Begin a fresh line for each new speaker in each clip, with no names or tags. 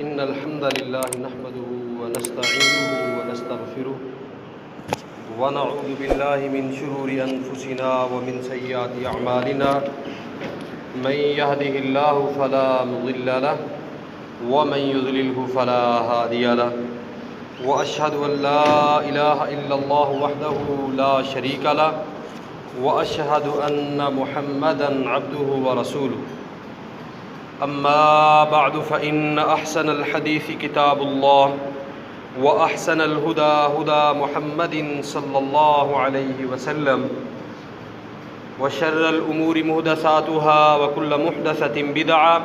إن الحمد لله نحمده ونستعينه ونستغفره ونعوذ بالله من شرور أنفسنا ومن سيئات أعمالنا من يهده الله فلا مضل له ومن يضلله فلا هادي له وأشهد أن لا إله إلا الله وحده لا شريك له وأشهد أن محمدًا عبده ورسوله أما بعد فإن أحسن الحديث كتاب الله وأحسن الهدى هدى محمد صلى الله عليه وسلم وشر الأمور محدثاتها وكل محدثة بدعة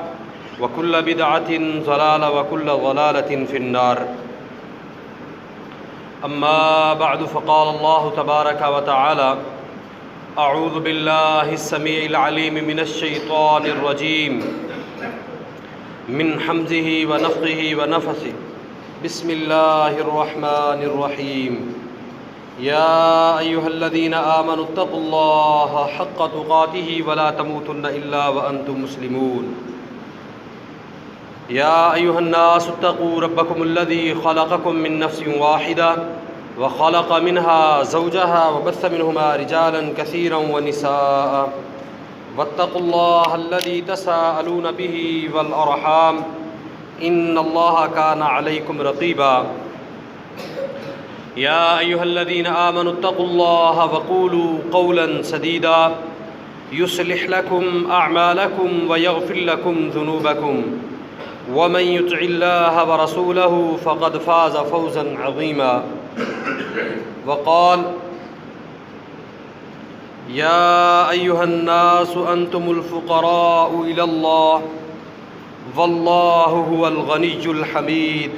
وكل بدعة ضلالة وكل ضلالة في النار. أما بعد فقال الله تبارك وتعالى أعوذ بالله السميع العليم من الشيطان الرجيم من حمزه ونفخه ونفثه بسم الله الرحمن الرحيم يا أيها الذين آمنوا اتقوا الله حق تقاته ولا تموتن إلا وأنتم مسلمون يا أيها الناس اتقوا ربكم الذي خلقكم من نفس واحدة وخلق منها زوجها وبث منهما رجالا كثيرا ونساء واتقوا الله الذي تساءلون به والأرحام إن الله كان عليكم رقيبا يا أيها الذين آمنوا اتقوا الله وقولوا قولا سديدا يصلح لكم أعمالكم ويغفر لكم ذنوبكم ومن يطع الله ورسوله فقد فاز فوزا عظيما وقال يا أيها الناس أنتم الفقراء إلى الله والله هو الغني الحميد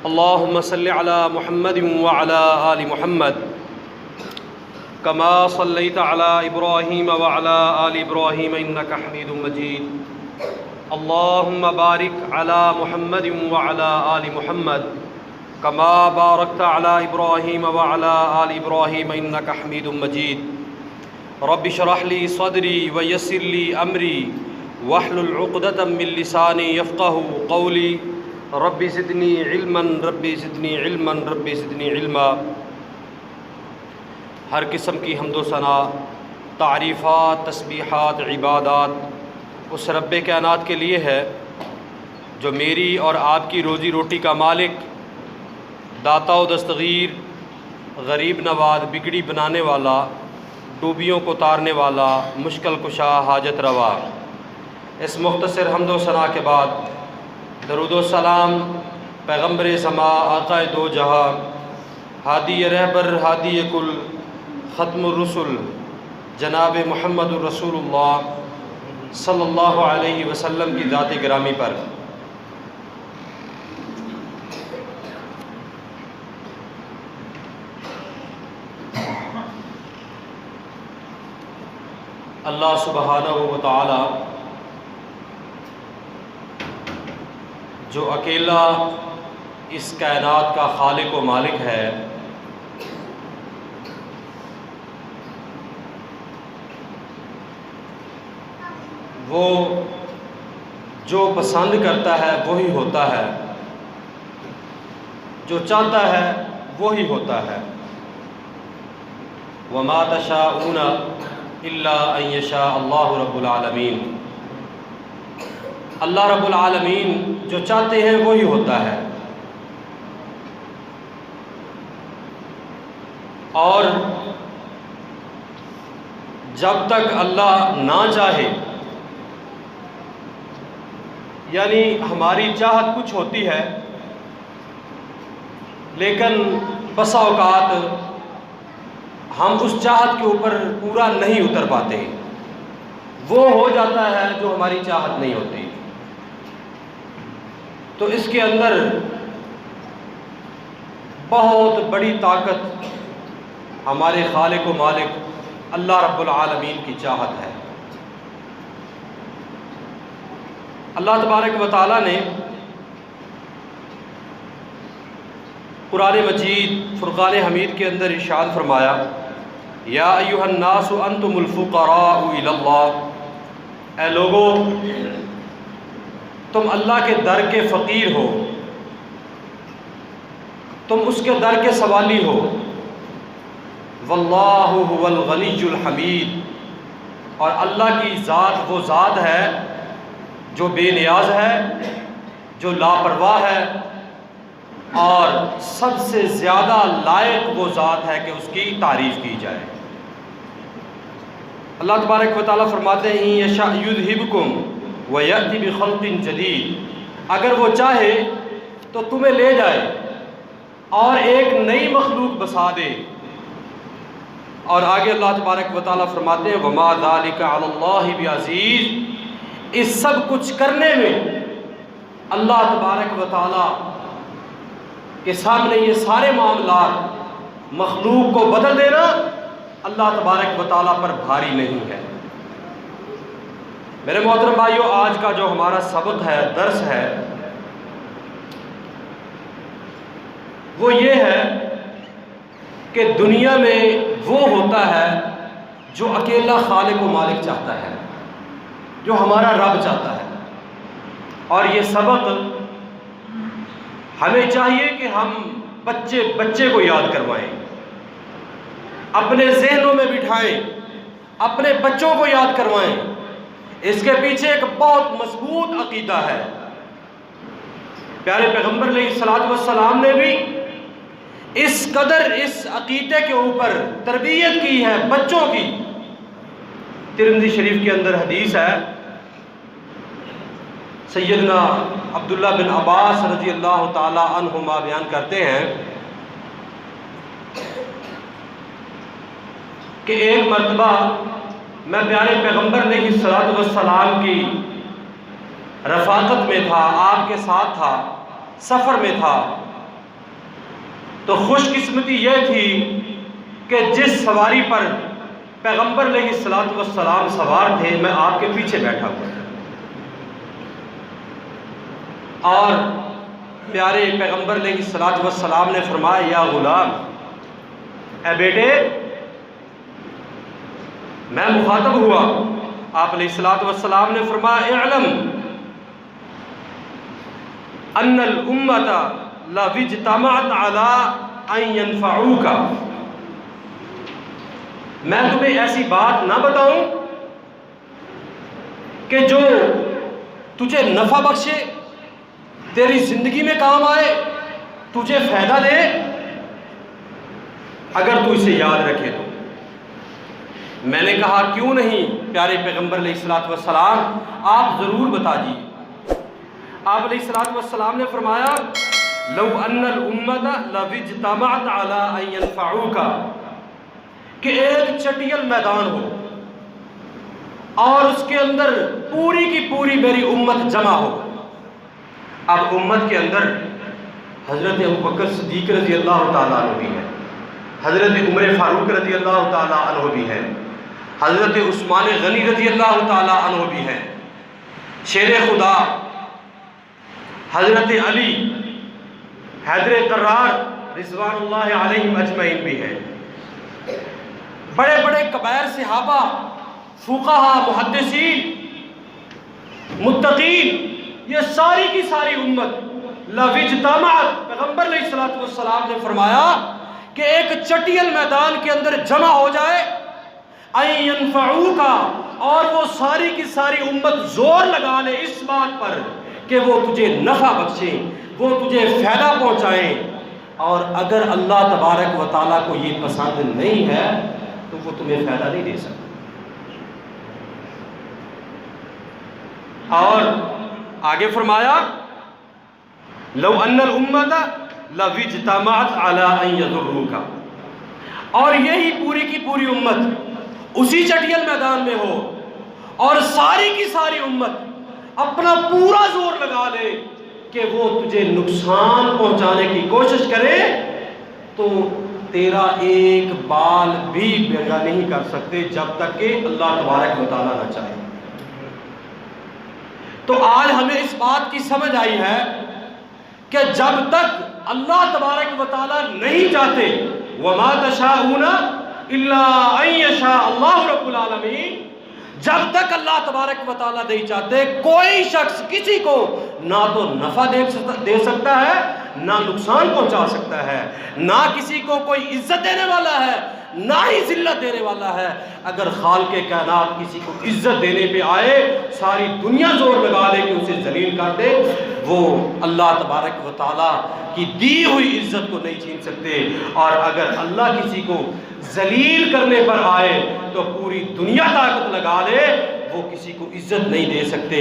اللهم صل على محمد وعلى آل محمد كما صليت على إبراهيم وعلى آل إبراهيم إنك حميد مجيد اللهم بارك على محمد وعلى آل محمد كما باركت على إبراهيم وعلى آل إبراهيم إنك حميد مجيد رب اشرح لي صدري ويسر لي أمري واحلل عقدة من لساني يفقه قولي رب زدني علما رب زدني علما رب زدني علما. ہر قسم کی حمد و ثنا، تعریفات، تسبیحات، عبادات اس رب کائنات کے لیے ہے جو میری اور آپ کی روزی روٹی کا مالک، داتا و دستگیر، غریب نواز، بگڑی بنانے والا، ڈوبیوں کو تارنے والا، مشکل کشا، حاجت روا. اس مختصر حمد و ثنا کے بعد درود و سلام پیغمبر سما، آقا دو جہاں، ہادی رہبر، ہادی کل، ختم الرسل جناب محمد الرسول اللہ صلی اللہ علیہ وسلم کی ذات گرامی پر اللہ سبحانہ و تعالی جو اکیلا اس کائنات کا خالق و مالک ہے، وہ جو پسند کرتا ہے وہی ہوتا ہے، جو چاہتا ہے وہی ہوتا ہے. وما تشاءون الا ان یشاء اللہ رب العالمین. اللہ رب العالمین جو چاہتے ہیں وہی ہوتا ہے، اور جب تک اللہ نہ چاہے، یعنی ہماری چاہت کچھ ہوتی ہے لیکن بسا اوقات ہم اس چاہت کے اوپر پورا نہیں اتر پاتے، وہ ہو جاتا ہے جو ہماری چاہت نہیں ہوتی. تو اس کے اندر بہت بڑی طاقت ہمارے خالق و مالک اللہ رب العالمین کی چاہت ہے. اللہ تبارک و تعالیٰ نے قرآن مجید فرقان حمید کے اندر ارشاد فرمایا یا ایھا الناس انتم الفقراء الی اللہ، اے لوگو تم اللہ کے در کے فقیر ہو، تم اس کے در کے سوالی ہو۔ واللہ هو الغنی الحمید، اور اللہ کی ذات وہ ذات ہے جو بے نیاز ہے، جو لاپرواہ ہے، اور سب سے زیادہ لائق وہ ذات ہے کہ اس کی تعریف کی جائے۔ اللہ تبارک و تعالیٰ فرماتے ہیں یشاء یذھبکم ویأتی بخلق جدید، اگر وہ چاہے تو تمہیں لے جائے اور ایک نئی مخلوق بسا دے۔ اور آگے اللہ تبارک و تعالیٰ فرماتے ہیں وما ذلک علی اللہ بعزیز، اس سب کچھ کرنے میں اللہ تبارک و تعالیٰ کے سامنے یہ سارے معاملات، مخلوق کو بدل دینا، اللہ تبارک و تعالیٰ پر بھاری نہیں ہے۔ میرے محترم بھائیوں، آج کا جو ہمارا سبق ہے، درس ہے، وہ یہ ہے کہ دنیا میں وہ ہوتا ہے جو اکیلا خالق و مالک چاہتا ہے، جو ہمارا رب چاہتا ہے۔ اور یہ سبق ہمیں چاہیے کہ ہم بچے کو یاد کروائیں، اپنے ذہنوں میں بٹھائیں، اپنے بچوں کو یاد کروائیں۔ اس کے پیچھے ایک بہت مضبوط عقیدہ ہے۔ پیارے پیغمبر علیہ الصلوۃ والسلام نے بھی اس قدر اس عقیدے کے اوپر تربیت کی ہے بچوں کی۔ ترمذی شریف کے اندر حدیث ہے، سیدنا عبداللہ بن عباس رضی اللہ تعالی عنہما بیان کرتے ہیں کہ ایک مرتبہ میں پیارے پیغمبر علیہ الصلوۃ والسلام کی رفاقت میں تھا، آپ کے ساتھ تھا، سفر میں تھا۔ تو خوش قسمتی یہ تھی کہ جس سواری پر پیغمبر علیہ الصلوۃ والسلام سوار تھے، میں آپ کے پیچھے بیٹھا ہوا تھا۔ اور پیارے پیغمبر علیہ الصلوۃ والسلام نے فرمایا یا غلام، اے بیٹے، میں مخاطب ہوا۔ آپ علیہ الصلوۃ والسلام نے فرمایا اعلم ان الامۃ لو اجتمعت علی ان ينفعوک، میں تمہیں ایسی بات نہ بتاؤں کہ جو تجھے نفع بخشے، تیری زندگی میں کام آئے، تجھے فائدہ دے، اگر تو اسے یاد رکھے تو۔ میں نے کہا کیوں نہیں پیارے پیغمبر علیہ الصلوۃ والسلام، آپ ضرور بتا دیجیے۔ آپ علیہ الصلوۃ والسلام نے فرمایا لو ان الامۃ لو اجتمعت علی ان ينفعوک، کہ ایک چٹیل میدان ہو اور اس کے اندر پوری کی پوری میری امت جمع ہو۔ اب امت کے اندر حضرت ابوبکر صدیق رضی اللہ تعالیٰ عنہ بھی ہے، حضرت عمر فاروق رضی اللہ تعالیٰ عنہ بھی ہے، حضرت عثمان غنی رضی اللہ تعالیٰ عنہ بھی ہے، شیر خدا حضرت علی، حیدر قرار رضوان اللہ علیہم اجمعین بھی ہے، بڑے بڑے کبیر صحابہ، فقہا، محدثین، متقین، یہ ساری کی ساری امت لو اجتمعت، پیغمبر علیہ الصلوۃ والسلام نے فرمایا کہ ایک چٹیل میدان کے اندر جمع ہو جائے، ان ينفعوک، اور وہ ساری کی ساری امت زور لگا لے اس بات پر کہ وہ تجھے نفع بخشیں، وہ تجھے فائدہ پہنچائیں، اور اگر اللہ تبارک و تعالیٰ کو یہ پسند نہیں ہے تو وہ تمہیں فائدہ نہیں دے سکتا۔ اور آگے فرمایا لو ان الامۃ لو اجتمعت علی ان یضروک، اور یہی پوری کی پوری امت اسی چٹیل میدان میں ہو اور ساری کی ساری امت اپنا پورا زور لگا لے کہ وہ تجھے نقصان پہنچانے کی کوشش کرے، تو تیرا ایک بال بھی بیگا نہیں کر سکتے جب تک کہ اللہ تبارک و تعالیٰ نہ چاہے۔ تو آج ہمیں اس بات کی سمجھ آئی ہے کہ جب تک اللہ تبارک و تعالیٰ نہیں چاہتے، وَمَا تَشَاءُونَ إِلَّا أَن يَشَاءَ اللَّهُ رَبُّ الْعَالَمِينَ، جب تک اللہ تبارک و تعالیٰ نہیں چاہتے کوئی شخص کسی کو نہ تو نفع دے سکتا ہے نہ نقصان پہنچا سکتا ہے، نہ کسی کو کوئی عزت دینے والا ہے نہ ہی ذلت دینے والا ہے۔ اگر خالق کائنات کسی کو عزت دینے پہ آئے، ساری دنیا زور لگا لے کہ اسے ذلیل کر دے، وہ اللہ تبارک و تعالیٰ کی دی ہوئی عزت کو نہیں چھین سکتے۔ اور اگر اللہ کسی کو ذلیل کرنے پر آئے تو پوری دنیا طاقت لگا لے، وہ کسی کو عزت نہیں دے سکتے۔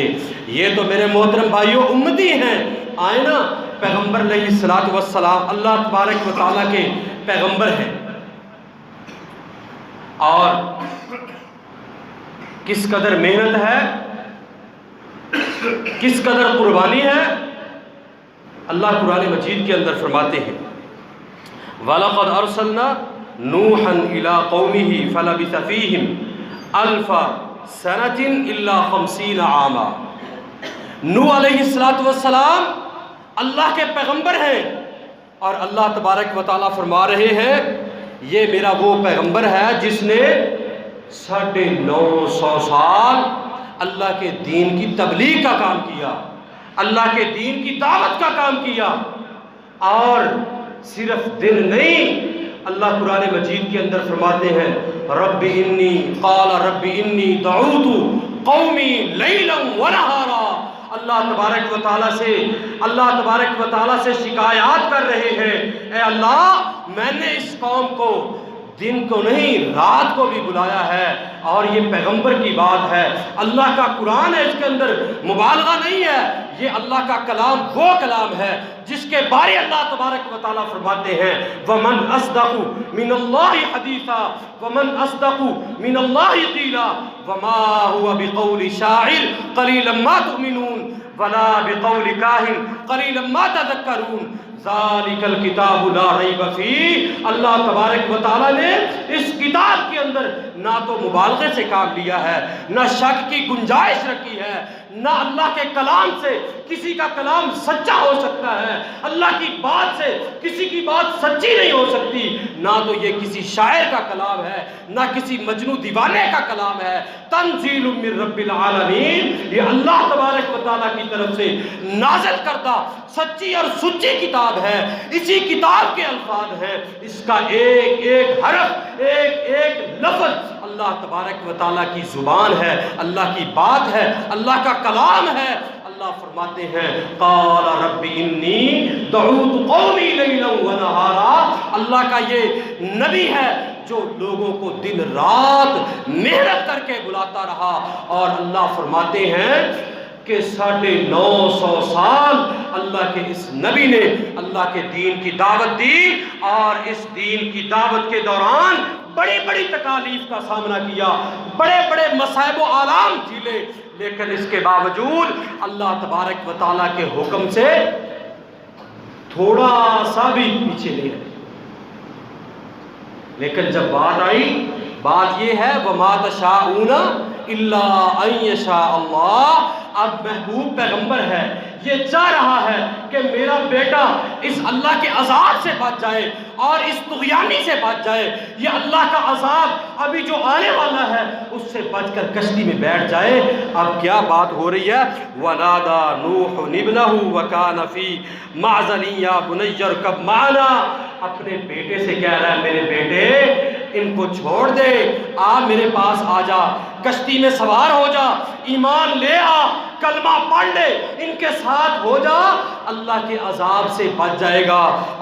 یہ تو میرے محترم بھائیوں امتی ہیں، آئے نا، پیغمبر علیہ الصلوۃ والسلام اللہ تبارک و تعالیٰ کے پیغمبر ہیں، اور کس قدر محنت ہے، کس قدر قربانی ہے۔ اللہ قرآن مجید کے اندر فرماتے ہیں وَلَقَدْ أَرْسَلْنَا نُوحًا إِلَىٰ قَوْمِهِ فَلَبِثَ فِيهِمْ أَلْفَ سَنَةٍ إِلَّا 50 عَامًا۔ نوح علیہ السلام اللہ کے پیغمبر ہیں، اور اللہ تبارک و تعالیٰ فرما رہے ہیں یہ میرا وہ پیغمبر ہے جس نے 950 سال اللہ کے دین کی تبلیغ کا کام کیا، اللہ کے دین کی دعوت کا کام کیا۔ اور صرف دن نہیں، اللہ قرآن مجید کے اندر فرماتے ہیں رب انی دعوت قومی لیلا ونہارا۔ اللہ تبارک و تعالیٰ سے شکایات کر رہے ہیں، اے اللہ میں نے اس قوم کو دن کو نہیں رات کو بھی بلایا ہے، اور یہ پیغمبر کی بات ہے، اللہ کا قرآن ہے، اس کے اندر مبالغہ نہیں ہے، یہ اللہ کا کلام وہ کلام ہے جس کے بارے اللہ تبارک و تعالیٰ فرماتے ہیں وَمَنْ أَصْدَقُ مِنَ اللَّهِ حَدِيثًا وَمَنْ أَصْدَقُ مِنَ اللَّهِ قِيلًا وَمَا هُوَ بِقَوْلِ شَاعِرٍ قَلِيلًا مَا تُؤْمِنُونَ وَلَا بِقَوْلِ كَاهِنٍ قَلِيلًا مَا تَذَكَّرُونَ ذَلِكَ الْكِتَابُ لَا رَيْبَ فِيهِ۔ اللہ تبارک و تعالیٰ نے اس کتاب کے اندر نہ تو مبالغے سے کام لیا ہے، نہ شک کی گنجائش رکھی ہے، نہ اللہ کے کلام سے کسی کا کلام سچا ہو سکتا ہے، اللہ کی بات سے کسی کی بات سچی نہیں ہو سکتی، نہ تو یہ کسی شاعر کا کلام ہے نہ کسی مجنون دیوانے کا کلام ہے۔ تنزیل من رب العالمین، یہ اللہ تبارک و تعالیٰ کی طرف سے نازل کردہ سچی اور سچی کتاب ہے، اسی کتاب کے الفاظ ہیں، اس کا ایک ایک حرف، ایک ایک لفظ اللہ تبارک و تعالیٰ کی زبان ہے، اللہ کی بات ہے، اللہ کا کلام ہے۔ اللہ فرماتے ہیں قال رب انی دعوت قومی لیلا ونہارا۔ اللہ کا یہ نبی ہے جو لوگوں کو دن رات محنت کر کے بلاتا رہا، اور اللہ فرماتے ہیں کہ 950 سال اللہ کے اس نبی نے اللہ کے دین کی دعوت دی، اور اس دین کی دعوت کے دوران بڑی بڑی تکالیف کا سامنا کیا، بڑے بڑے مصائب و آلام جھیلے، لیکن اس کے باوجود اللہ تبارک و تعالیٰ کے حکم سے تھوڑا سا بھی پیچھے نہیں رہے۔ لیکن جب بات آئی، بات یہ ہے وَمَا تَشَاءُونَ إِلَّا أَن يَشَاءَ اللَّهُ۔ اب محبوب پیغمبر ہے، یہ چاہ رہا ہے کہ میرا بیٹا اس اللہ کے عذاب سے بچ جائے اور اس طغیانی سے بچ جائے، یہ اللہ کا عذاب ابھی جو آنے والا ہے اس سے بچ کر کشتی میں بیٹھ جائے۔ اب کیا بات ہو رہی ہے وَنَادَى نُوحٌ ابْنَهُ وَكَانَ فِي مَعْزَلٍ يَا بُنَيَّ ارْكَبْ مَعَنَا۔ اپنے بیٹے سے کہہ رہا ہے میرے بیٹے ان کو چھوڑ دے، آ میرے پاس آ جا، کشتی میں سوار ہو جا، ایمان لے آ، کلمہ پڑھ لے، ان کے ساتھ ہو جا، اللہ کے عذاب سے بچ جائے گا۔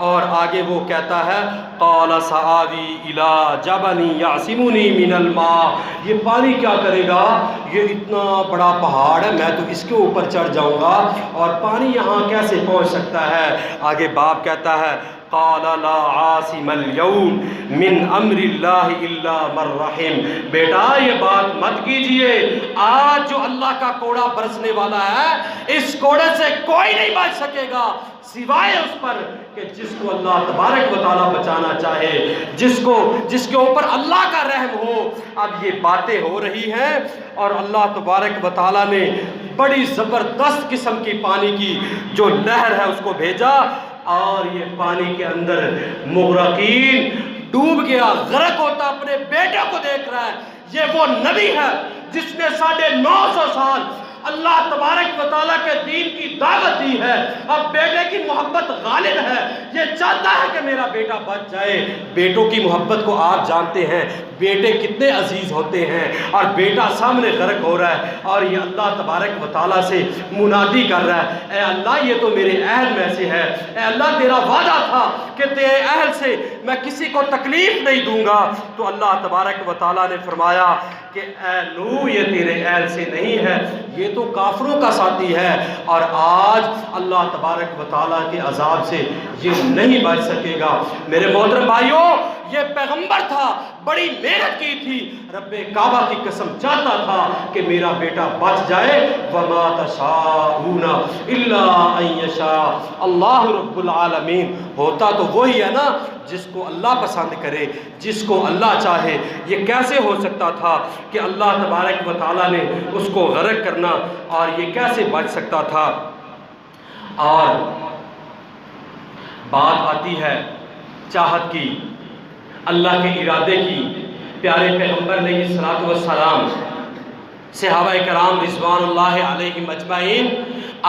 اور آگے وہ کہتا ہے قَالَ سَآوِي إِلَىٰ جَبَلٍ يَعْصِمُنِي مِنَ الْمَاءِ۔ یہ پانی کیا کرے گا، یہ اتنا بڑا پہاڑ ہے، میں تو اس کے اوپر چڑھ جاؤں گا، اور پانی یہاں کیسے پہنچ سکتا ہے۔ آگے باپ کہتا ہے قال لا عاصم اليوم من امر اللہ الا من رحم۔ بیٹا یہ بات مت کیجئے، آج جو اللہ کا کوڑا برسنے والا ہے اس کوڑے سے کوئی نہیں بچ سکے گا سوائے اس پر کہ جس کو اللہ تبارک و تعالیٰ بچانا چاہے، جس کے اوپر اللہ کا رحم ہو۔ اب یہ باتیں ہو رہی ہیں اور اللہ تبارک و تعالیٰ نے بڑی زبردست قسم کی پانی کی جو لہر ہے اس کو بھیجا، اور یہ پانی کے اندر مغرقین ڈوب گیا، غرق ہوتا اپنے بیٹے کو دیکھ رہا ہے۔ یہ وہ نبی ہے جس نے 950 سال اللہ تبارک و تعالیٰ کے دین کی دعوت دی ہے، اب بیٹے کی محبت غالب ہے، یہ چاہتا ہے کہ میرا بیٹا بچ جائے۔ بیٹوں کی محبت کو آپ جانتے ہیں، بیٹے کتنے عزیز ہوتے ہیں، اور بیٹا سامنے غرق ہو رہا ہے اور یہ اللہ تبارک و تعالیٰ سے منادی کر رہا ہے، اے اللہ یہ تو میرے اہل میں سے ہے، اے اللہ تیرا وعدہ تھا کہ تیرے اہل سے میں کسی کو تکلیف نہیں دوں گا۔ تو اللہ تبارک و تعالیٰ نے فرمایا کہ اے نوح یہ تیرے اہل سے نہیں ہے، یہ تو کافروں کا ساتھی ہے، اور آج اللہ تبارک و تعالیٰ کے عذاب سے یہ نہیں بچ سکے گا۔ میرے محترم بھائیوں، یہ پیغمبر تھا، بڑی محنت کی تھی، رب کعبہ کی قسم چاہتا تھا کہ میرا بیٹا بچ جائے۔ وَمَا تَشَاءُونَ إِلَّا أَن يَشَاءَ اللَّهُ رَبُّ الْعَالَمِينَ۔ ہوتا تو وہی ہے نا جس کو اللہ پسند کرے، جس کو اللہ چاہے۔ یہ کیسے ہو سکتا تھا کہ اللہ تبارک و تعالیٰ نے اس کو غرق کرنا، اور یہ کیسے بچ سکتا تھا؟ اور بات آتی ہے چاہت کی، اللہ کے ارادے کی۔ پیارے پیغمبر علیہ الصلوۃ والسلام، صحابہ کرام رضوان اللہ علیہم اجمعین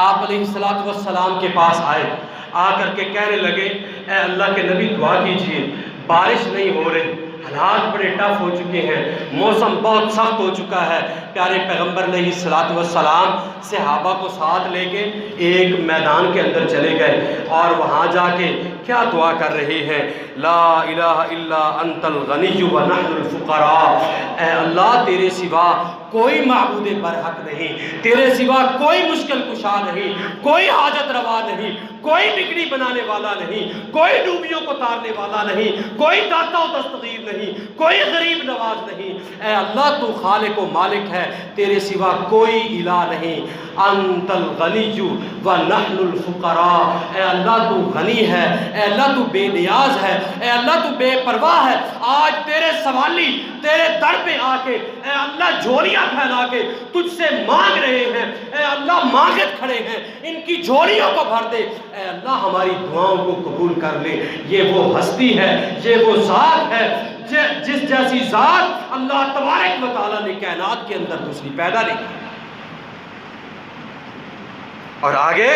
آپ علیہ الصلوۃ والسلام کے پاس آئے، آ کر کے کہنے لگے اے اللہ کے نبی دعا کیجئے، بارش نہیں ہو رہی، حالات بڑے ٹف ہو چکے ہیں، موسم بہت سخت ہو چکا ہے۔ پیارے پیغمبر علیہ الصلوۃ والسلام صحابہ کو ساتھ لے کے ایک میدان کے اندر چلے گئے، اور وہاں جا کے کیا دعا کر رہے ہیں؟ لا الہ الا انت الغنی ونحن الفقراء۔ اے اللہ تیرے سوا کوئی معبود برحق نہیں، تیرے سوا کوئی مشکل کشا نہیں، کوئی حاجت روا نہیں، کوئی بگڑی بنانے والا نہیں، کوئی ڈوبیوں کو تارنے والا نہیں، کوئی داتا و دستگیر نہیں، کوئی غریب نواز نہیں۔ اے اللہ تو خالق و مالک ہے، تیرے سوا کوئی الہ نہیں۔ انت الغنی ونحن الفقراء۔ اے اللہ تو غنی ہے، اے اللہ تو بے نیاز ہے، اے اللہ تو بے پرواہ ہے۔ آج تیرے سوالی تیرے در پہ آ کے اے اللہ جھولیاں پھیلا کے تجھ سے مانگ رہے ہیں، اے اللہ مانگت کھڑے ہیں، ان کی جھولیوں کو بھر دے، اے اللہ ہماری دعاؤں کو قبول کر لے۔ یہ وہ ہستی ہے، یہ وہ ذات ہے جس جیسی ذات اللہ تبارک و تعالیٰ نے کائنات کے اندر دوسری پیدا نہیں کی۔ اور آگے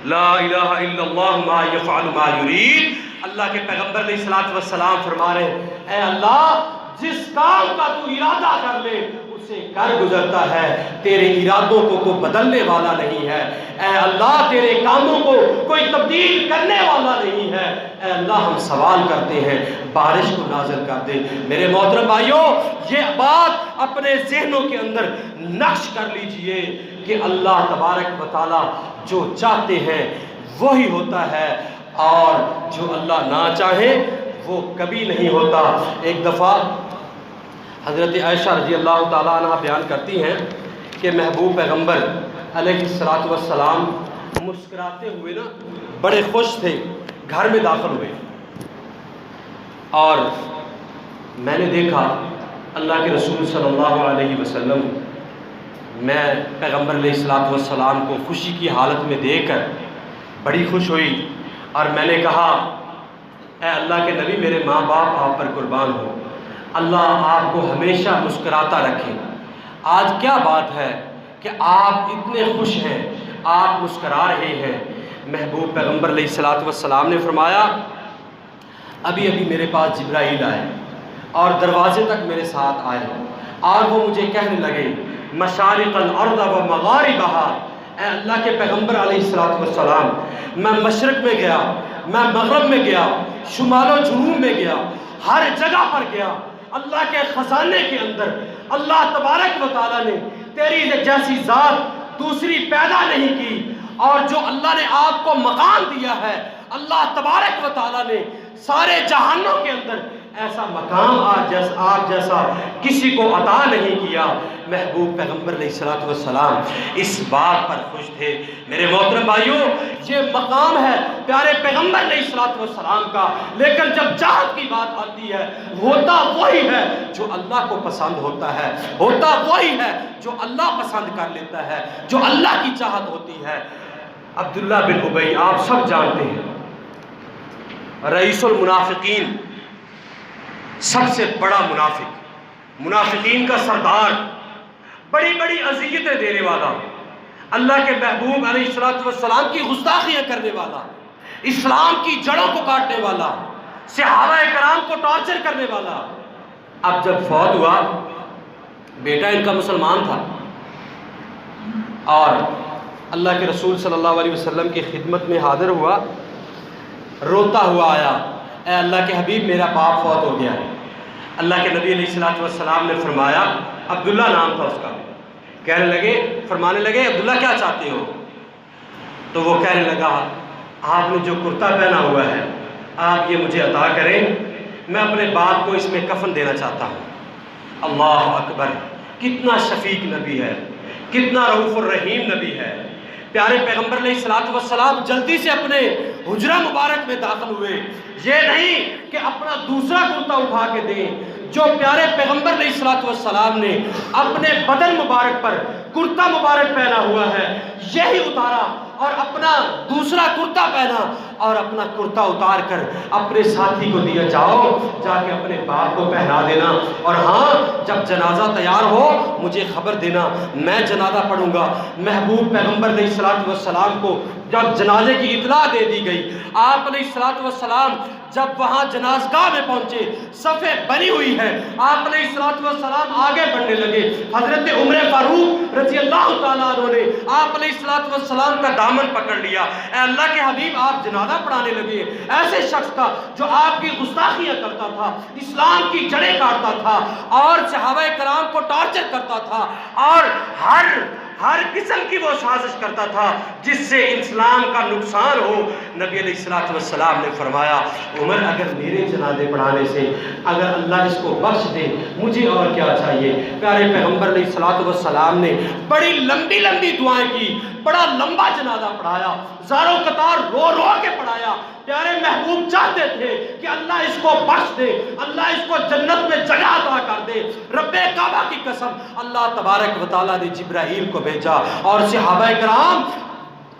لا الہ الا اللہ ما یفعل ما یرید۔ اللہ کے پیغمبر علیہ الصلوۃ والسلام فرما رہے ہیں اے اللہ جس کام کا تو ارادہ کر لے اسے کر گزرتا ہے، تیرے ارادوں کو کوئی بدلنے والا نہیں ہے۔ اے اللہ تیرے کاموں کو کوئی تبدیل کرنے والا نہیں ہے۔ اے اللہ ہم سوال کرتے ہیں بارش کو نازل کر دے۔ میرے محترم بھائیوں، یہ بات اپنے ذہنوں کے اندر نقش کر لیجئے کہ اللہ تبارک و تعالیٰ جو چاہتے ہیں وہی ہوتا ہے، اور جو اللہ نہ چاہے وہ کبھی نہیں ہوتا۔ ایک دفعہ حضرت عائشہ رضی اللہ تعالیٰ عنہ بیان کرتی ہیں کہ محبوب پیغمبر علیہ الصلوۃ والسلام مسکراتے ہوئے نا بڑے خوش تھے، گھر میں داخل ہوئے، اور میں نے دیکھا اللہ کے رسول صلی اللہ علیہ وسلم، میں پیغمبر علیہ الصلوۃ والسلام کو خوشی کی حالت میں دیکھ کر بڑی خوش ہوئی، اور میں نے کہا اے اللہ کے نبی میرے ماں باپ آپ پر قربان ہو، اللہ آپ کو ہمیشہ مسکراتا رکھے۔ آج کیا بات ہے کہ آپ اتنے خوش ہیں، آپ مسکرا رہے ہیں۔ محبوب پیغمبر علیہ الصلوۃ والسلام نے فرمایا ابھی میرے پاس جبرائیل آئے اور دروازے تک میرے ساتھ آئے، اور وہ مجھے کہنے لگے مشارق الارض و مغاربہا۔ اے اللہ کے پیغمبر علیہ الصلوۃ والسلام، میں مشرق میں گیا، میں مغرب میں گیا، شمال و جنوب میں گیا، ہر جگہ پر گیا، اللہ کے خزانے کے اندر اللہ تبارک و تعالیٰ نے تیری جیسی ذات دوسری پیدا نہیں کی، اور جو اللہ نے آپ کو مقام دیا ہے اللہ تبارک و تعالیٰ نے سارے جہانوں کے اندر ایسا مقام آپ جیسا کسی کو عطا نہیں کیا۔ محبوب پیغمبر علیہ الصلوۃ والسلام اس بات پر خوش تھے۔ میرے محترم بھائیوں، یہ مقام ہے پیارے پیغمبر علیہ الصلوۃ والسلام کا، لیکن جب چاہت کی بات آتی ہے ہوتا وہی ہے جو اللہ کو پسند ہوتا ہے، ہوتا وہی ہے جو اللہ پسند کر لیتا ہے، جو اللہ کی چاہت ہوتی ہے۔ عبداللہ بن ابی آپ سب جانتے ہیں، رئیس المنافقین، سب سے بڑا منافق، منافقین کا سردار، بڑی بڑی اذیتیں دینے والا، اللہ کے محبوب علیہ الصلوۃ والسلام کی گستاخیاں کرنے والا، اسلام کی جڑوں کو کاٹنے والا، صحابہ کرام کو ٹارچر کرنے والا، اب جب فوت ہوا، بیٹا ان کا مسلمان تھا اور اللہ کے رسول صلی اللہ علیہ وسلم کی خدمت میں حاضر ہوا، روتا ہوا آیا، اے اللہ کے حبیب میرا باپ فوت ہو گیا ہے۔ اللہ کے نبی علیہ الصلوۃ والسلام نے فرمایا، عبداللہ نام تھا اس کا، فرمانے لگے عبداللہ کیا چاہتے ہو؟ تو وہ کہنے لگا، آپ نے جو کرتا پہنا ہوا ہے آپ یہ مجھے عطا کریں، میں اپنے باپ کو اس میں کفن دینا چاہتا ہوں۔ اللہ اکبر، کتنا شفیق نبی ہے، کتنا رؤوف الرحیم نبی ہے۔ پیارے پیغمبر علیہ الصلوۃ والسلام جلدی سے اپنے حجرہ مبارک میں داخل ہوئے، یہ نہیں کہ اپنا دوسرا کرتا اٹھا کے دیں، جو پیارے پیغمبر علیہ الصلوۃ والسلام نے اپنے بدن مبارک پر کرتا مبارک پہنا ہوا ہے یہی اتارا اور اپنا دوسرا کرتا پہنا اور اپنا کرتا اتار کر اپنے ساتھی کو دیا، جاؤ جا کے اپنے باپ کو پہنا دینا، اور ہاں جب جنازہ تیار ہو مجھے خبر دینا، میں جنازہ پڑھوں گا۔ محبوب پیغمبر علیہ الصلوۃ والسلام کو جب جنازے کی اطلاع دے دی گئی، آپ علیہ الصلوۃ والسلام جب وہاں جنازگاہ میں پہنچے، صفیں بنی ہوئی ہے، آپ علیہ الصلوۃ والسلام آگے بڑھنے لگے، حضرت عمر فاروق رضی اللہ تعالیٰ عنہ نے آپ علیہ الصلوۃ والسلام کا دامن پکڑ لیا، اے اللہ کے حبیب آپ جنازہ پڑھانے لگے ایسے شخص کا جو آپ کی گستاخیاں کرتا تھا، اسلام کی جڑیں کاٹتا تھا اور صحابہ کرام کو ٹارچر کرتا تھا اور ہر قسم کی وہ سازش کرتا تھا جس سے اسلام کا نقصان ہو۔ نبی علیہ الصلوۃ والسلام نے فرمایا، عمر اگر میرے جنازے پڑھانے سے اگر اللہ اس کو بخش دے مجھے اور کیا چاہیے۔ پیارے پیغمبر علیہ الصلوۃ والسلام نے بڑی لمبی لمبی دعائیں کی، بڑا لمبا جنازہ پڑھایا، زاروں قطار رو رو کے پڑھایا۔ پیارے محبوب چاہتے تھے کہ اللہ اس کو بخش دے، اللہ اس کو جنت میں جگہ عطا کر دے۔ رب کعبہ کی قسم، اللہ تبارک و تعالیٰ نے جبرائیل کو بھیجا اور صحابہ کرام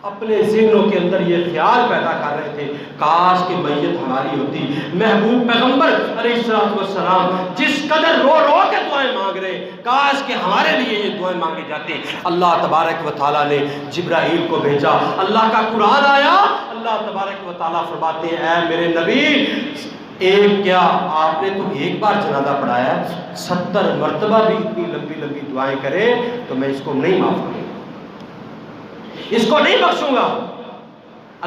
اپنے ذہنوں کے اندر یہ خیال پیدا کر رہے تھے، کاش کہ میت ہماری ہوتی۔ محبوب پیغمبر علیہ الصلوۃ والسلام جس قدر رو رو کے دعائیں مانگ رہے، کاش کہ ہمارے لیے یہ دعائیں مانگی جاتی۔ اللہ تبارک و تعالیٰ نے جبرائیل کو بھیجا، اللہ کا قرآن آیا، اللہ تبارک و تعالیٰ فرماتے ہیں، اے میرے نبی ایک کیا آپ نے تو ایک بار جنازہ پڑھایا ہے، 70 مرتبہ بھی اتنی لمبی لمبی دعائیں کرے تو میں اس کو نہیں معاف کروں گا، اس کو نہیں بخشوں گا۔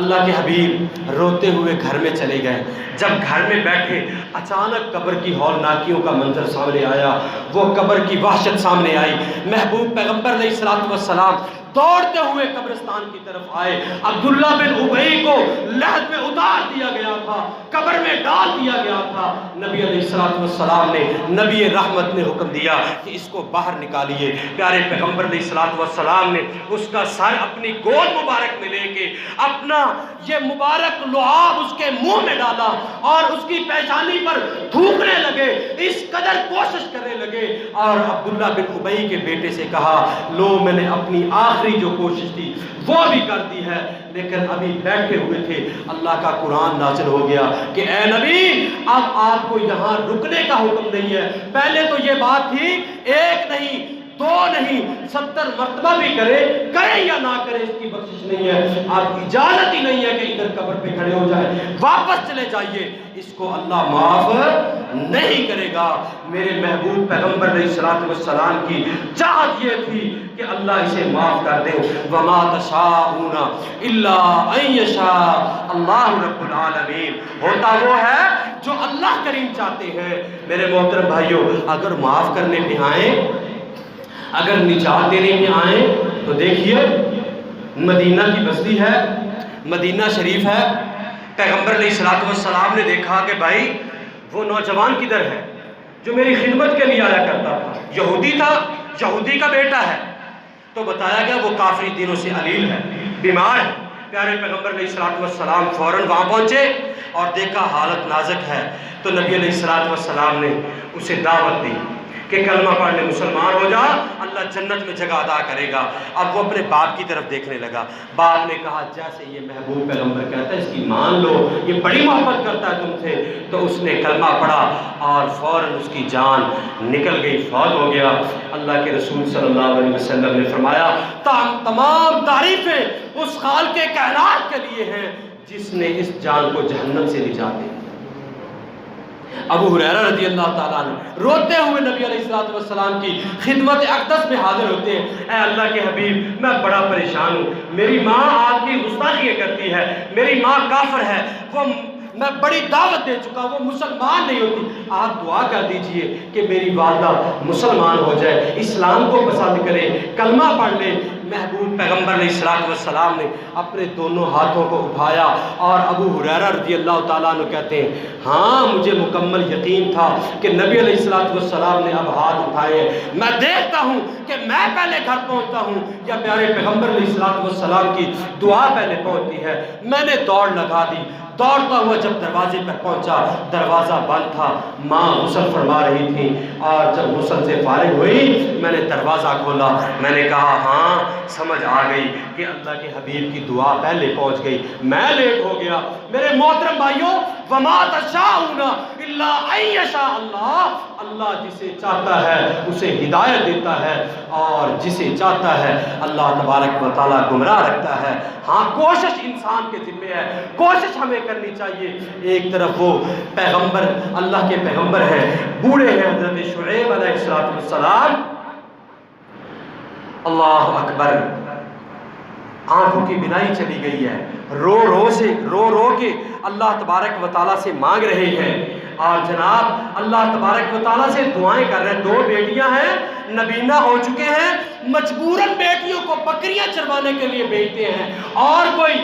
اللہ کے حبیب روتے ہوئے گھر میں چلے گئے۔ جب گھر میں بیٹھے اچانک قبر کی ہولناکیوں کا منظر سامنے آیا، وہ قبر کی وحشت سامنے آئی۔ محبوب پیغمبر علیہ الصلوۃ والسلام دوڑتے ہوئے قبرستان کی طرف آئے۔ عبداللہ بن ابی کو لحد میں اتار دیا گیا تھا، قبر میں ڈال دیا گیا تھا۔ نبی علیہ الصلوۃ والسلام نے، نبی رحمت نے حکم دیا کہ اس کو باہر نکالیے۔ پیارے پیغمبر علیہ الصلوۃ والسلام نے اس کا سر اپنی گود مبارک میں لے کے اپنا یہ مبارک لعاب اس کے منہ میں ڈالا اور اس کی پیشانی پر تھوکنے لگے، اس قدر کوشش کرنے لگے، اور عبداللہ بن ابی کے بیٹے سے کہا، لو میں نے اپنی آخری جو کوشش تھی وہ بھی کر دی ہے۔ لیکن ابھی بیٹھے ہوئے تھے، اللہ کا قرآن نازل ہو گیا کہ اے نبی اب آپ کو یہاں رکنے کا حکم نہیں ہے۔ پہلے تو یہ بات تھی ایک نہیں، 2 نہیں، 70 مرتبہ بھی کرے یا نہ کرے اس کی بخشش نہیں ہے۔ آپ اجازت ہی نہیں ہے کہ ادھر قبر پہ کھڑے ہو جائیں، واپس چلے جائیے، اس کو اللہ معاف نہیں کرے گا۔ میرے محبوب پیغمبر علیہ الصلوۃ والسلام کی چاہت یہ تھی کہ اللہ اسے معاف کر دے۔ وما تشاءون الا ان یشاء اللہ رب العالمین، ہوتا وہ ہے جو اللہ کریم چاہتے ہیں۔ میرے محترم بھائیوں، اگر معاف کرنے پہ آئیں، اگر نجات دینے میں آئیں تو دیکھیے مدینہ کی بستی ہے، مدینہ شریف ہے۔ پیغمبر علیہ الصلوۃ والسلام نے دیکھا کہ بھائی وہ نوجوان کدھر ہے جو میری خدمت کے لیے آیا کرتا تھا، یہودی تھا، یہودی کا بیٹا ہے، تو بتایا گیا وہ کافری دینوں سے علیل ہے، بیمار ہے۔ پیارے پیغمبر علیہ الصلوۃ والسلام فوراً وہاں پہنچے اور دیکھا حالت نازک ہے، تو نبی علیہ الصلوۃ والسلام نے اسے دعوت دی کہ کلمہ پڑھ لے مسلمان ہو جا، اللہ جنت میں جگہ عطا کرے گا۔ اب وہ اپنے باپ کی طرف دیکھنے لگا۔ باپ نے کہا جیسے یہ محبوب پیغمبر کہتا ہے اس کی مان لو، یہ بڑی محبت کرتا ہے تم سے۔ تو اس نے کلمہ پڑھا اور فوراً اس کی جان نکل گئی، فوت ہو گیا۔ اللہ کے رسول صلی اللہ علیہ وسلم نے فرمایا تمام تعریفیں اس خالق کائنات کے لیے ہیں جس نے اس جان کو جہنم سے نجات دی۔ ابو ہریرہ رضی اللہ تعالیٰ عنہ روتے ہوئے نبی علیہ السلام کی خدمت اقدس میں حاضر ہوتے ہیں۔ اے اللہ کے حبیب، میں بڑا پریشان ہوں، میری ماں آپ کی گستاخی کرتی ہے، میری ماں کافر ہے، وہ میں بڑی دعوت دے چکا، وہ مسلمان نہیں ہوتی، آپ دعا کر دیجئے کہ میری والدہ مسلمان ہو جائے، اسلام کو پسند کرے، کلمہ پڑھ لے۔ محبوب پیغمبر علیہ السلام نے اپنے دونوں ہاتھوں کو اٹھایا اور ابو ہریرہ رضی اللہ تعالیٰ عنہ کہتے ہیں ہاں مجھے مکمل یقین تھا کہ نبی علیہ السلام نے اب ہاتھ اٹھائے، میں دیکھتا ہوں کہ میں پہلے گھر پہنچتا ہوں یا پیارے پیغمبر علیہ السلام کی دعا پہلے پہنچتی ہے۔ میں نے دوڑ لگا دی، دوڑتا ہوا جب دروازے پر پہنچا دروازہ بند تھا، ماں غسل فرما رہی تھی، اور جب غسل سے فارغ ہوئی میں نے دروازہ کھولا، میں نے کہا ہاں سمجھ آ گئی کہ اللہ کے حبیب کی دعا پہلے پہنچ گئی، میں لیٹ ہو گیا۔ میرے محترم بھائیوں، وَمَا تَشَاءُونَ إِلَّا أَن يَشَاءَ اللَّهُ، اللہ جسے چاہتا ہے اسے ہدایت دیتا ہے اور جسے چاہتا ہے اللہ تبارک و تعالیٰ گمراہ رکھتا ہے۔ ہاں کوشش انسان کے ذمہ ہے، کوشش ہمیں کرنی چاہیے۔ ایک طرف وہ پیغمبر اللہ کے پیغمبر ہیں، بوڑھے ہیں حضرت شعیب علیہ السلام، اللہ اکبر، آنکھوں کی بینائی چلی گئی ہے، رو رو کے اللہ تبارک و تعالیٰ سے مانگ رہے ہیں، اور جناب اللہ تبارک و تعالیٰ سے دعائیں کر رہے ہیں۔ دو بیٹیاں ہیں، نبینہ ہو چکے ہیں، مجبوراً بیٹیوں کو بکریاں چروانے کے لیے بھیجتے ہیں، اور کوئی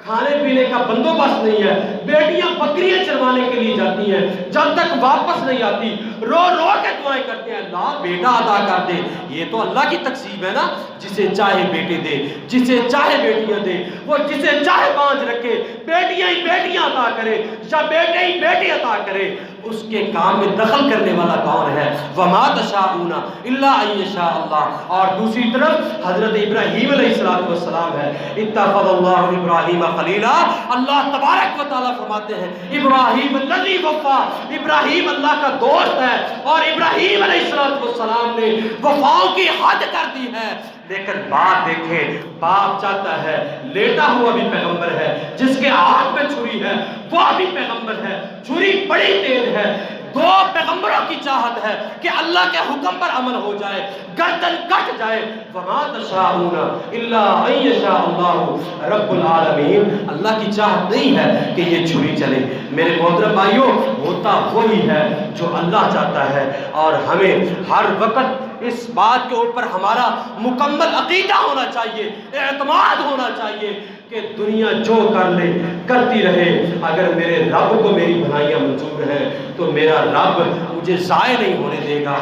کھانے پینے کا بندوبست نہیں ہے، بیٹیاں بکریاں چروانے کے لیے جاتی ہیں، جب تک واپس نہیں آتی رو رو کے دعائیں کرتے ہیں اللہ بیٹا عطا کر دے۔ یہ تو اللہ کی تقسیم ہے نا، جسے چاہے بیٹے دے، جسے چاہے بیٹیاں دے، وہ جسے چاہے بانجھ رکھے، بیٹیاں ہی بیٹیاں عطا کرے یا بیٹے ہی بیٹے عطا کرے، اس کے کام میں دخل کرنے والا کون ہے؟ وَمَا تَشَاءُونَ إِلَّا أَن يَشَاءَ اللَّهُ۔ اور دوسری طرف حضرت ابراہیم علیہ السلام ہے، اتخذ اللہ ابراہیم خلیلا، اللہ تبارک و تعالیٰ فرماتے ہیں ابراہیم الذی وفا، ابراہیم اللہ کا دوست ہے، اور ابراہیم علیہ السلام نے وفاؤں کی حد کر دی ہے۔ لیکن بات دیکھیں، باپ چاہتا ہے، لیٹا ہوا بھی پیغمبر ہے، جس کے ہاتھ میں چھری ہے وہ بھی پیغمبر ہے، چھری بڑی تیز ہے۔ دو پیغمبروں کی چاہت ہے کہ اللہ کے حکم پر عمل ہو جائے، گردن کٹ جائے۔ وَمَا تَشَاءُونَ إِلَّا أَن يَشَاءَ اللَّهُ رَبُّ الْعَالَمِينَ۔ اللہ کی چاہت نہیں ہے کہ یہ چھری چلے۔ میرے محترم بھائیوں، ہوتا وہی ہے جو اللہ چاہتا ہے، اور ہمیں ہر وقت اس بات کے اوپر ہمارا مکمل عقیدہ ہونا چاہیے، اعتماد ہونا چاہیے کہ دنیا جو کر لے کرتی رہے، اگر میرے رب کو میری بھلائیاں منظور ہیں تو میرا رب مجھے ضائع نہیں ہونے دے گا۔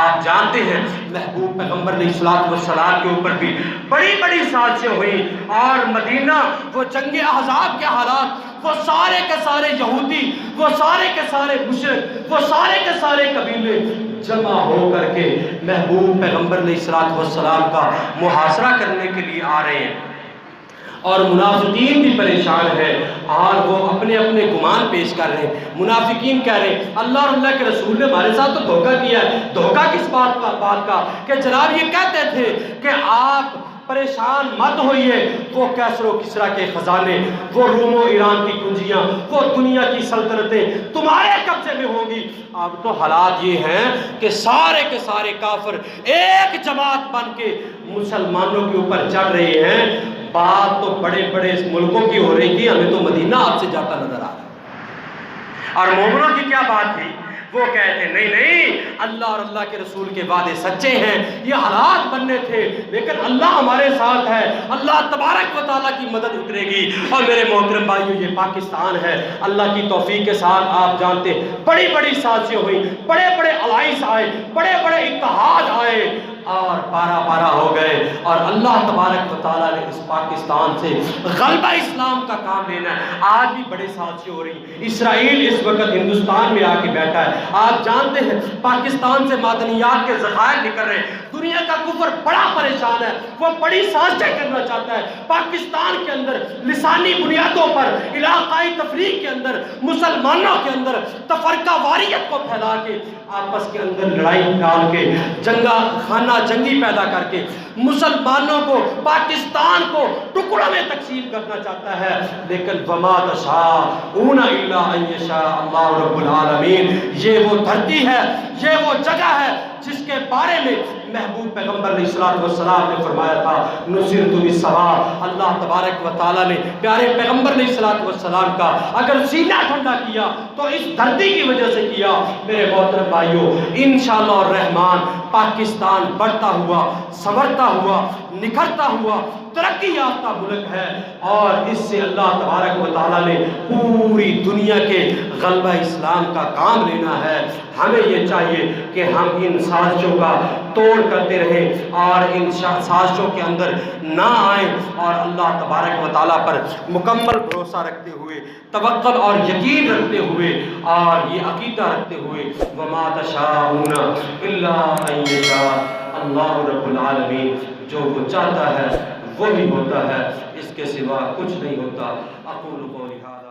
آپ جانتے ہیں محبوب پیغمبر علیہ السلام کے اوپر بھی بڑی بڑی سازشیں ہوئیں، اور مدینہ وہ جنگ احزاب کے حالات، وہ سارے کے سارے یہودی، وہ سارے کے سارے مشرک، وہ سارے کے سارے قبیلے جمع ہو کر کے محبوب پیغمبر علیہ السلام کا محاصرہ کرنے کے لیے آ رہے ہیں، اور منافقین بھی پریشان ہیں، اور وہ اپنے اپنے گمان پیش کر رہے ہیں۔ منافقین کہہ رہے ہیں اللہ اور اللہ کے رسول نے ہمارے ساتھ تو دھوکہ کیا ہے۔ دھوکہ کس بات کا کہ جناب یہ کہتے تھے کہ آپ پریشان مت ہوئیے، وہ کیسر و کسریٰ کے خزانے، وہ روم و ایران کی کنجیاں، وہ دنیا کی سلطنتیں تمہارے قبضے میں ہوں گی۔ اب تو حالات یہ ہیں کہ سارے کے سارے کافر ایک جماعت بن کے مسلمانوں کے اوپر چڑھ رہے ہیں۔ بات تو بڑے بڑے ملکوں کی ہو رہی تھی، ہمیں تو مدینہ آپ سے جاتا نظر آ رہا ہے۔ اور مومنوں کی کیا بات تھی؟ وہ کہتے نہیں نہیں، اللہ اور اللہ کے رسول کے وعدے سچے ہیں، یہ حالات بننے تھے، لیکن اللہ ہمارے ساتھ ہے، اللہ تبارک و تعالیٰ کی مدد اترے گی۔ اور میرے محترم بھائیو، یہ پاکستان ہے، اللہ کی توفیق کے ساتھ آپ جانتے بڑی بڑی سازشیں ہوئیں، بڑے بڑے الائنس آئے، بڑے بڑے اتحاد آئے،
اور پارا پارا ہو گئے، اور اللہ تبارک و تعالیٰ نے اس پاکستان سے غلبہ اسلام کا کام لینا ہے۔ آج بھی بڑے سازشیں ہو رہی ہیں، اسرائیل اس وقت ہندوستان میں آ کے بیٹھا ہے، آپ جانتے ہیں پاکستان سے معدنیات کے ذخائر نکل رہے ہیں، دنیا کا کفر بڑا پریشان ہے، وہ بڑی سازشیں کرنا چاہتا ہے پاکستان کے اندر، لسانی بنیادوں پر علاقائی تفریق کے اندر، مسلمانوں کے اندر تفرقہ واریت کو پھیلا کے، آپس کے اندر لڑائی ڈال کے، جنگا خانہ جنگی پیدا کر کے مسلمانوں کو، پاکستان کو ٹکڑوں میں تقسیم کرنا چاہتا ہے۔ لیکن وما تشاءون الا ان یشاء اللہ رب العالمین، یہ وہ دھرتی ہے، یہ وہ جگہ ہے جس کے بارے میں محبوب پیغمبر علیہ السلام نے فرمایا تھا نصرت بالسوا، اللہ تبارک و تعالیٰ نے پیارے پیغمبر علیہ السلام کا اگر سینہ ٹھنڈا کیا تو اس دھرتی کی وجہ سے کیا۔ میرے محترم بھائیوں، انشاءاللہ الرحمن پاکستان بڑھتا ہوا، سنورتا ہوا، نکھرتا ہوا، ترقی یافتہ ملک ہے، اور اس سے اللہ تبارک و تعالیٰ نے پوری دنیا کے غلبہ اسلام کا کام لینا ہے۔ ہمیں یہ چاہیے کہ ہم ان سازشوں کا توڑ کرتے رہیں اور ان سازشوں کے اندر نہ آئیں، اور اللہ تبارک و تعالیٰ پر مکمل بھروسہ رکھتے ہوئے، توکل اور یقین رکھتے ہوئے، اور یہ عقیدہ رکھتے ہوئے وما تشاءون الا ان یشاء اللہ رب العالمین، جو وہ چاہتا ہے وہی ہوتا ہے، اس کے سوا کچھ نہیں ہوتا۔ اقول قولی ھذا